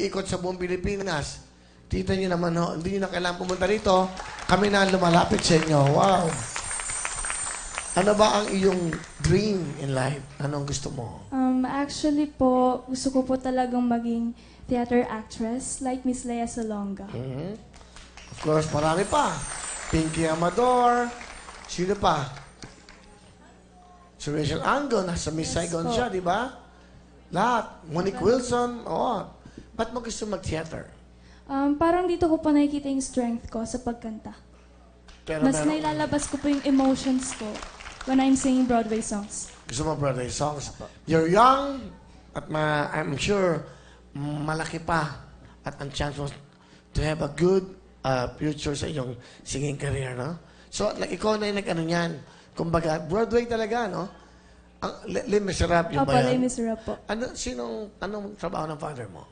nag-iikot sa buong Pilipinas. Tita niyo naman, ho, hindi niyo na kailangan pumunta rito. Kami na lumalapit sa inyo. Wow! Ano ba ang iyong dream in life? Anong gusto mo? Actually po, gusto ko po talagang maging theater actress like Miss Lea Salonga. Of course, marami pa. Pinky Amador. Sino pa? Si Rachel Ango, nasa Miss Saigon siya, di ba? Lahat. Monique Wilson. Oo. Ba't mo gusto mag-theater? Parang dito ko po nakikita yung strength ko sa pagkanta. Pero Mas nailalabas ko po yung emotions ko when I'm singing Broadway songs. Gusto mo Broadway songs? You're young at I'm sure malaki pa at ang chance mo to have a good future sa iyong singing career, no? So, like, ikaw na yung nag-ano niyan. Kumbaga, Broadway talaga, no? Les Miserables, yung Opo, ba yan? Les Miserables po. Anong trabaho ng father mo?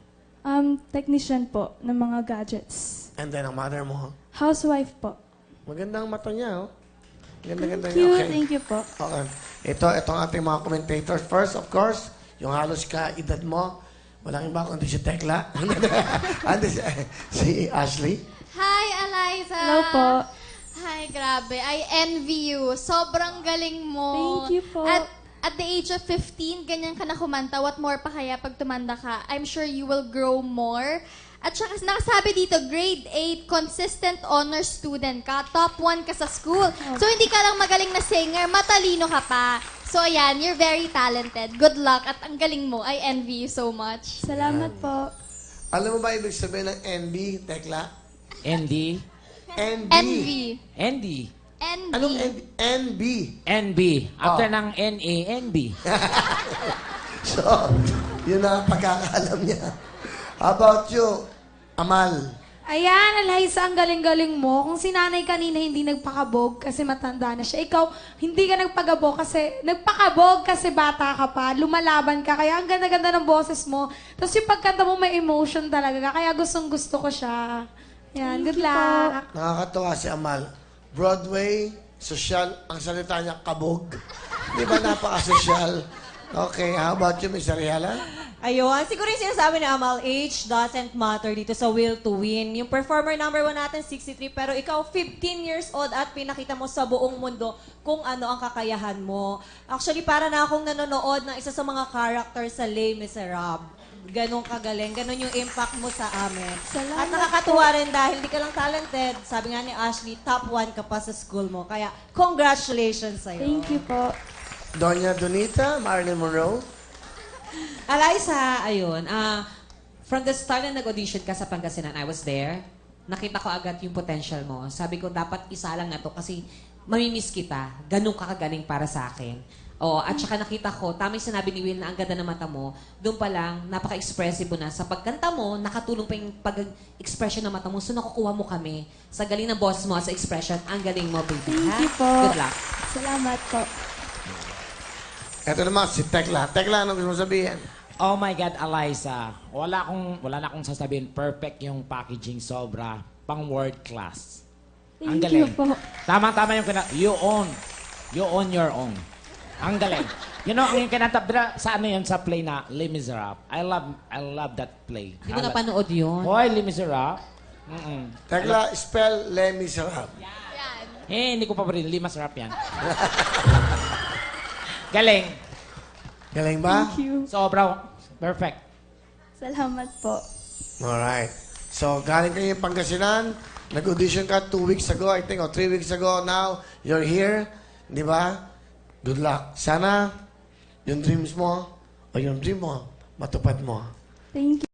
Technician po ng mga gadgets. And then, ang mother mo? Housewife po. Magandang mata niya, oh. Ganda-ganda Thank niya. you, Okay. thank you po. Okay. Itong ating mga commentators. First, of course, yung halos ka-edad mo. Walang iba kundi si Tekla. Andi si Ashley. Hi, Eliza! Hello po. Hi, grabe. I envy you. Sobrang galing mo. Thank you po. At the age of 15, ganyan ka na kumanta. What more pa kaya pag tumanda ka? I'm sure you will grow more. At saka nakasabi dito, grade 8, consistent honor student ka. Top 1 ka sa school. So, hindi ka lang magaling na singer, matalino ka pa. So, ayan, you're very talented. Good luck. At ang galing mo. I envy you so much. Salamat po. Alam mo ba ibig sabihin ng NB, Tekla? ND? NB. Envy. ND. NB. Anong NB? NB. NB. After ng NA, NB. So, yun ang pagkakaalam niya. How about you, Amal? Ayan, Eliza, ang galing-galing mo. Kung si nanay kanina hindi nagpakabog kasi matanda na siya, ikaw hindi ka nagpakabog kasi bata ka pa, lumalaban ka, kaya ang ganda-ganda ng boses mo. Tapos yung pagkanta mo may emotion talaga, kaya gustong-gusto ko siya. Yan, good luck. Nakakatawa si Amal. Broadway, social, ang salita niya, kabog. Di ba napaka-social? Okay, how about you, Miss Ariela? Ayun, siguro yung sinasabi ni Amal, age doesn't matter dito sa will to win. Yung performer number 1 natin, 63, pero ikaw 15 years old at pinakita mo sa buong mundo kung ano ang kakayahan mo. Actually, para na akong nanonood ng isa sa mga character sa Les Miserables. Ganon kagaling, ganon yung impact mo sa amin. Salamat At nakakatuwa rin dahil di ka lang talented. Sabi nga ni Ashley, top 1 ka pa sa school mo. Kaya, congratulations sa'yo. Thank you po. Doña Donita, Marilyn Monroe. Eliza, ayun. From the start na nag-audition ka sa Pangasinan, I was there. Nakita ko agad yung potential mo. Sabi ko, dapat isa lang na to kasi mamimiss kita. Ganun ka kagaling para sa akin. Oh, at saka nakita ko, tama yung sinabi ni Will na ang ganda ng mata mo. Doon pa lang, napaka-expressive mo na. Sa pagkanta mo, nakatulong pa yung pag-expression ng mata mo. So, nakukuha mo kami. Sa galing ng boss mo, sa expression, ang galing mo, baby. Thank you po. Good luck. Salamat po. Ito naman, si Tekla. Tekla, anong gusto mo sabihin? Oh my God, Eliza. Wala na akong sasabihin. Perfect yung packaging. Sobra. Pang world class. Ang Thank galing. you po. Tama-tama yung You own your own. Ang galing. You know, yung kinanta sa ano yun, sa play na Les Miserables. I love that play. Hindi ko napanood yun. Hoy, Les Miserables. Tekla, spell Les Miserables. Hindi ko pa rin. Les Miserables yan. Galing. Galing ba? Thank you. Sobra. Perfect. Salamat po. Alright. So, galing kayo yung Pangasinan. Nag-audition ka 2 weeks ago, I think, or 3 weeks ago. Now, you're here. Di ba? Good luck. Sana, yung dreams mo, o yung dream mo, matupad mo. Thank you.